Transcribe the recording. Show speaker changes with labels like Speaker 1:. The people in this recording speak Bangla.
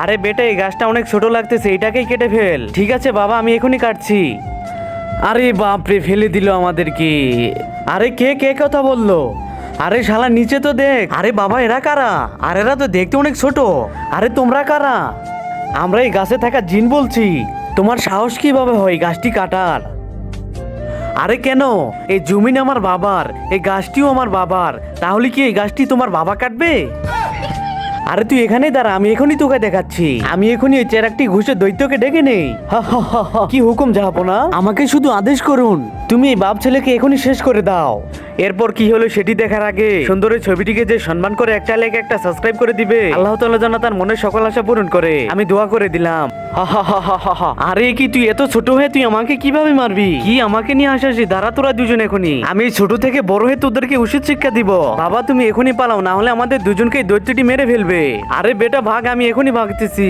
Speaker 1: আরে বেটা, এই গাছটা অনেক ছোট লাগতেছে, এটাকেই কেটে ফেল। ঠিক আছে বাবা, আমি এখনই কাটছি। আরে বাপরে, ফেলে দিল আমাদেরকে। আরে কে কে কথা বললো? আরে শালা নিচে তো দেখ। আরে বাবা, এরা কারা? আর এরা তো দেখতে অনেক ছোট। আরে তোমরা কারা? আমরা এই গাছে থাকা জিন বলছি। তোমার সাহস কিভাবে হয় গাছটি কাটার? আরে কেন? এই জমিন আমার বাবার, এই গাছটিও আমার বাবার। তাহলে কি এই গাছটি তোমার বাবা কাটবে? আরে তুই এখানেই দাঁড়া, আমি এখনই তোকে দেখাচ্ছি। আমি এখনই ওই চেরাকটি ঘুষে দৈত্যকে ডেকে নেই। কি হুকুম জাহাপনা? আমাকে শুধু আদেশ করুন, তুমি এই বাপ ছেলেকে এখনই শেষ করে দাও। এরপর কি হলো সেটি দেখার আগে সুন্দর এই ছবিটিকে যে সম্মান করে একটা লাইক একটা সাবস্ক্রাইব করে দিবে। আল্লাহ তাআলা যেন তার মনের সকল আশা পূরণ করে, আমি দোয়া করে দিলাম। আরে কি তুই এত ছোট হয়ে তুই আমাকে কিভাবে মারবি? কি আমাকে নিয়ে আসিস? দাঁড়া তোরা দুজন এখনই। আমি ছোট থেকে বড় হয়ে তোদেরকে উচিত শিক্ষা দিব। বাবা তুমি এখনই পালাও, না হলে আমাদের দুজনকেই দৈত্যটি মেরে ফেলবে। আরে বেটা ভাগ, আমি এখনই ভাগতেছি।